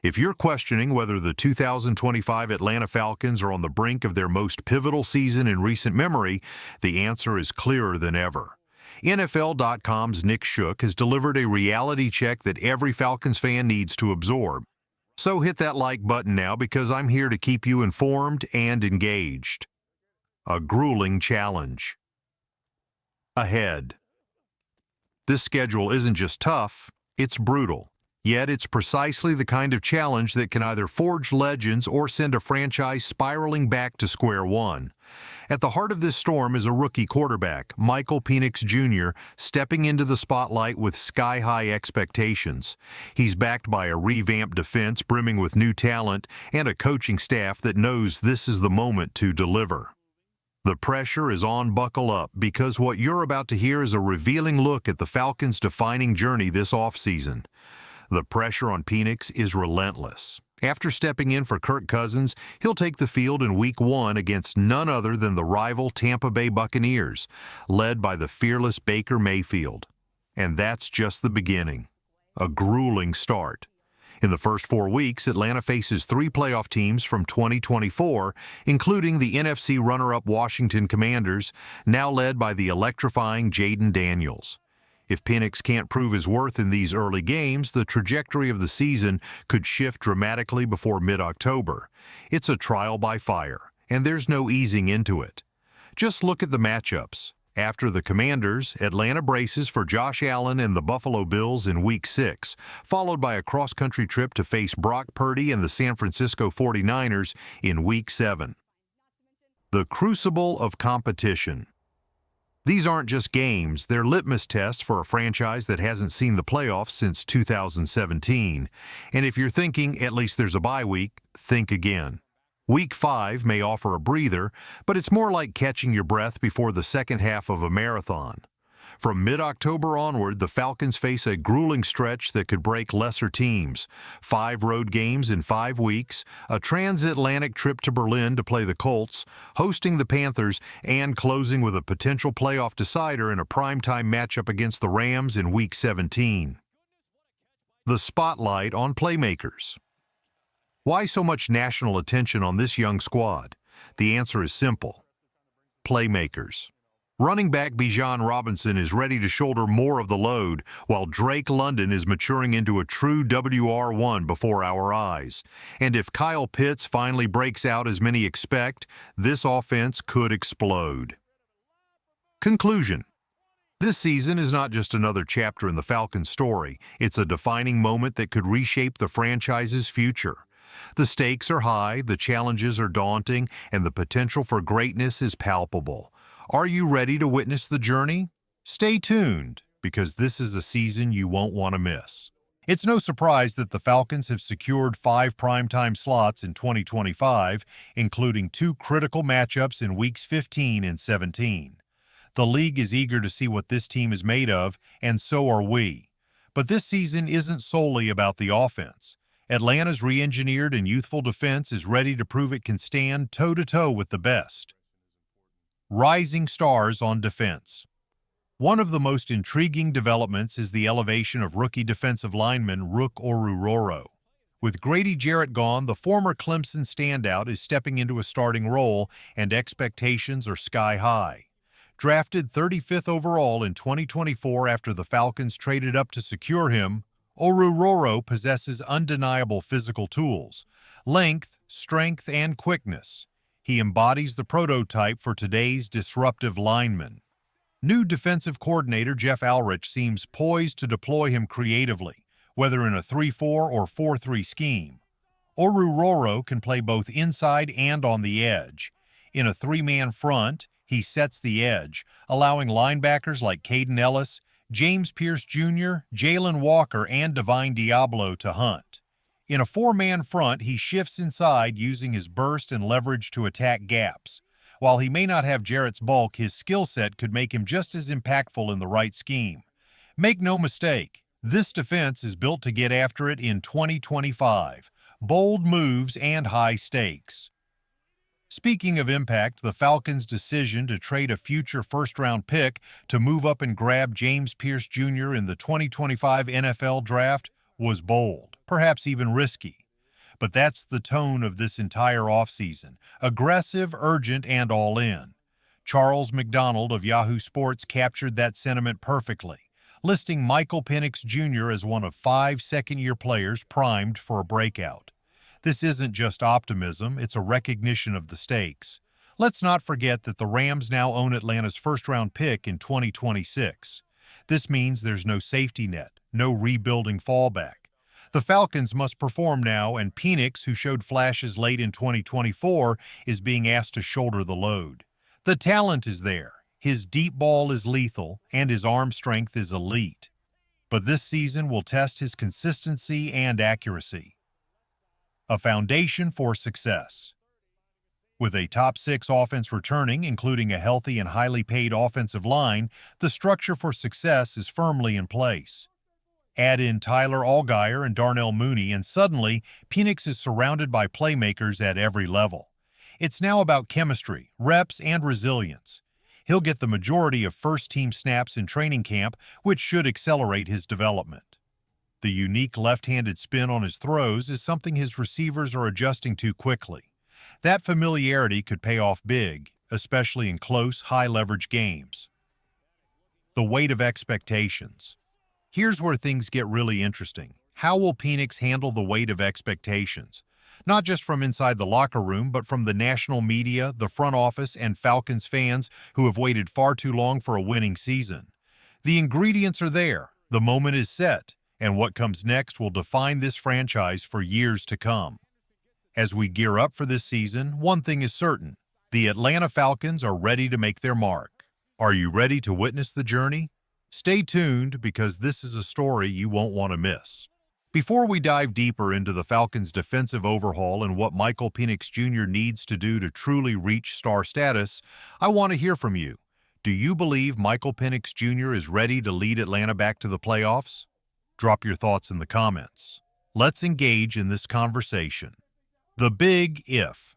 If you're questioning whether the 2025 Atlanta Falcons are on the brink of their most pivotal season in recent memory, the answer is clearer than ever. NFL.com's Nick Shook has delivered a reality check that every Falcons fan needs to absorb. So hit that like button now, because I'm here to keep you informed and engaged. A grueling challenge ahead. This schedule isn't just tough, it's brutal. Yet it's precisely the kind of challenge that can either forge legends or send a franchise spiraling back to square one. At the heart of this storm is a rookie quarterback, Michael Penix Jr., stepping into the spotlight with sky-high expectations. He's backed by a revamped defense brimming with new talent and a coaching staff that knows this is the moment to deliver. The pressure is on. Buckle up, because what you're about to hear is a revealing look at the Falcons' defining journey this offseason. The pressure on Penix is relentless. After stepping in for Kirk Cousins, he'll take the field in Week 1 against none other than the rival Tampa Bay Buccaneers, led by the fearless Baker Mayfield. And that's just the beginning. A grueling start. In the first 4 weeks, Atlanta faces 3 playoff teams from 2024, including the NFC runner-up Washington Commanders, now led by the electrifying Jaden Daniels. If Penix can't prove his worth in these early games, the trajectory of the season could shift dramatically before mid-October. It's a trial by fire, and there's no easing into it. Just look at the matchups. After the Commanders, Atlanta braces for Josh Allen and the Buffalo Bills in Week 6, followed by a cross-country trip to face Brock Purdy and the San Francisco 49ers in Week 7. The Crucible of competition. These aren't just games, they're litmus tests for a franchise that hasn't seen the playoffs since 2017. And if you're thinking, at least there's a bye week, think again. Week 5 may offer a breather, but it's more like catching your breath before the second half of a marathon. From mid-October onward, the Falcons face a grueling stretch that could break lesser teams. 5 road games in 5 weeks, a transatlantic trip to Berlin to play the Colts, hosting the Panthers, and closing with a potential playoff decider in a primetime matchup against the Rams in Week 17. The spotlight on Playmakers. Why so much national attention on this young squad? The answer is simple. Playmakers. Running back Bijan Robinson is ready to shoulder more of the load, while Drake London is maturing into a true WR1 before our eyes. And if Kyle Pitts finally breaks out as many expect, this offense could explode. Conclusion. This season is not just another chapter in the Falcons' story. It's a defining moment that could reshape the franchise's future. The stakes are high, the challenges are daunting, and the potential for greatness is palpable. Are you ready to witness the journey? Stay tuned, because this is a season you won't want to miss. It's no surprise that the Falcons have secured 5 primetime slots in 2025, including 2 critical matchups in Weeks 15 and 17. The league is eager to see what this team is made of, and so are we. But this season isn't solely about the offense. Atlanta's re-engineered and youthful defense is ready to prove it can stand toe-to-toe with the best. Rising stars on defense. One of the most intriguing developments is the elevation of rookie defensive lineman Rook Oruroro. With Grady Jarrett gone, the former Clemson standout is stepping into a starting role, and expectations are sky-high. Drafted 35th overall in 2024 after the Falcons traded up to secure him, Oruroro possesses undeniable physical tools, length, strength, and quickness. He embodies the prototype for today's disruptive lineman. New defensive coordinator Jeff Alrich seems poised to deploy him creatively, whether in a 3-4 or 4-3 scheme. Oruroro can play both inside and on the edge. In a 3-man front, he sets the edge, allowing linebackers like Caden Ellis, James Pierce Jr., Jalen Walker, and Divine Diablo to hunt. In a 4-man front, he shifts inside using his burst and leverage to attack gaps. While he may not have Jarrett's bulk, his skill set could make him just as impactful in the right scheme. Make no mistake, this defense is built to get after it in 2025. Bold moves and high stakes. Speaking of impact, the Falcons' decision to trade a future first-round pick to move up and grab James Pierce Jr. in the 2025 NFL Draft was bold, perhaps even risky. But that's the tone of this entire offseason: aggressive, urgent, and all in. Charles McDonald of Yahoo Sports captured that sentiment perfectly, listing Michael Penix Jr. as one of 5 second-year players primed for a breakout. This isn't just optimism, it's a recognition of the stakes. Let's not forget that the Rams now own Atlanta's first-round pick in 2026. This means there's no safety net, no rebuilding fallback. The Falcons must perform now, and Penix, who showed flashes late in 2024, is being asked to shoulder the load. The talent is there, his deep ball is lethal, and his arm strength is elite. But this season will test his consistency and accuracy. A foundation for success. With a top 6 offense returning, including a healthy and highly paid offensive line, the structure for success is firmly in place. Add in Tyler Allgeier and Darnell Mooney, and suddenly, Penix is surrounded by playmakers at every level. It's now about chemistry, reps, and resilience. He'll get the majority of first-team snaps in training camp, which should accelerate his development. The unique left-handed spin on his throws is something his receivers are adjusting to quickly. That familiarity could pay off big, especially in close, high-leverage games. The weight of expectations. Here's where things get really interesting. How will Penix handle the weight of expectations? Not just from inside the locker room, but from the national media, the front office, and Falcons fans who have waited far too long for a winning season. The ingredients are there, the moment is set, and what comes next will define this franchise for years to come. As we gear up for this season, one thing is certain: the Atlanta Falcons are ready to make their mark. Are you ready to witness the journey? Stay tuned, because this is a story you won't want to miss. Before we dive deeper into the Falcons' defensive overhaul and what Michael Penix Jr. needs to do to truly reach star status, I want to hear from you. Do you believe Michael Penix Jr. is ready to lead Atlanta back to the playoffs? Drop your thoughts in the comments. Let's engage in this conversation. The big if.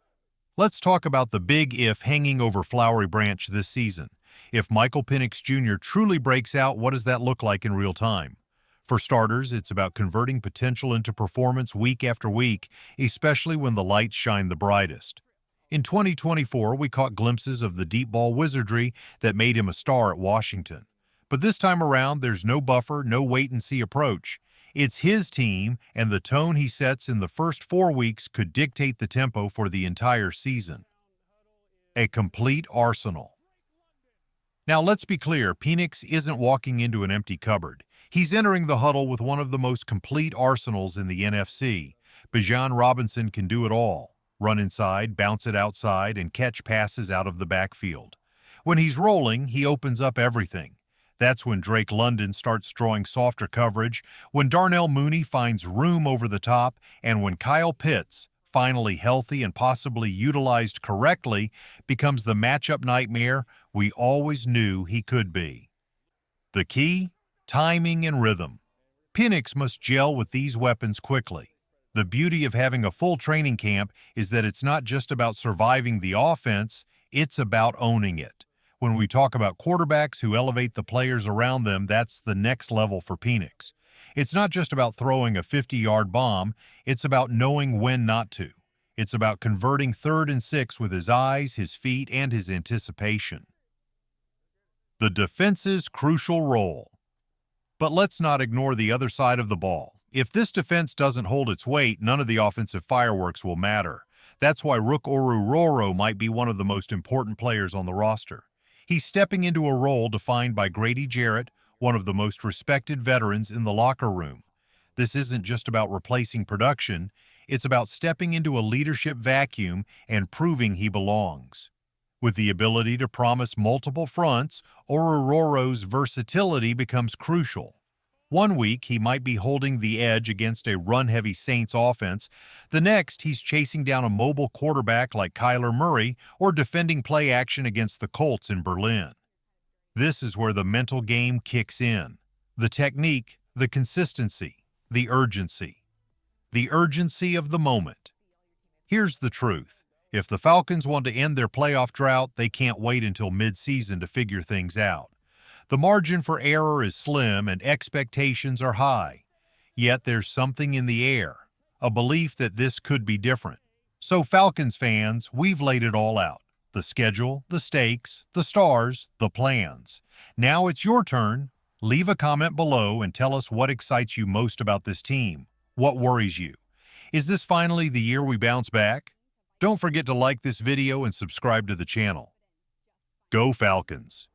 Let's talk about the big if hanging over Flowery Branch this season. If Michael Penix Jr. truly breaks out, what does that look like in real time? For starters, it's about converting potential into performance week after week, especially when the lights shine the brightest. In 2024, we caught glimpses of the deep ball wizardry that made him a star at Washington. But this time around, there's no buffer, no wait-and-see approach. It's his team, and the tone he sets in the first 4 weeks could dictate the tempo for the entire season. A complete arsenal. Now, let's be clear, Penix isn't walking into an empty cupboard. He's entering the huddle with one of the most complete arsenals in the NFC. Bijan Robinson can do it all: run inside, bounce it outside, and catch passes out of the backfield. When he's rolling, he opens up everything. That's when Drake London starts drawing softer coverage, when Darnell Mooney finds room over the top, and when Kyle Pitts, finally healthy and possibly utilized correctly, becomes the matchup nightmare we always knew he could be. The key? Timing and rhythm. Penix must gel with these weapons quickly. The beauty of having a full training camp is that it's not just about surviving the offense, it's about owning it. When we talk about quarterbacks who elevate the players around them, that's the next level for Penix. It's not just about throwing a 50-yard bomb, it's about knowing when not to. It's about converting 3rd and 6 with his eyes, his feet, and his anticipation. The defense's crucial role. But let's not ignore the other side of the ball. If this defense doesn't hold its weight, none of the offensive fireworks will matter. That's why Rook Oruroro might be one of the most important players on the roster. He's stepping into a role defined by Grady Jarrett, one of the most respected veterans in the locker room. This isn't just about replacing production, it's about stepping into a leadership vacuum and proving he belongs. With the ability to promise multiple fronts, Oruroro's versatility becomes crucial. One week, he might be holding the edge against a run-heavy Saints offense. The next, he's chasing down a mobile quarterback like Kyler Murray or defending play action against the Colts in Berlin. This is where the mental game kicks in. The technique, the consistency, the urgency. The urgency of the moment. Here's the truth. If the Falcons want to end their playoff drought, they can't wait until mid-season to figure things out. The margin for error is slim and expectations are high. Yet there's something in the air. a belief that this could be different. So Falcons fans, we've laid it all out. The schedule, the stakes, the stars, the plans. Now it's your turn. Leave a comment below and tell us what excites you most about this team. What worries you? Is this finally the year we bounce back? Don't forget to like this video and subscribe to the channel. Go Falcons!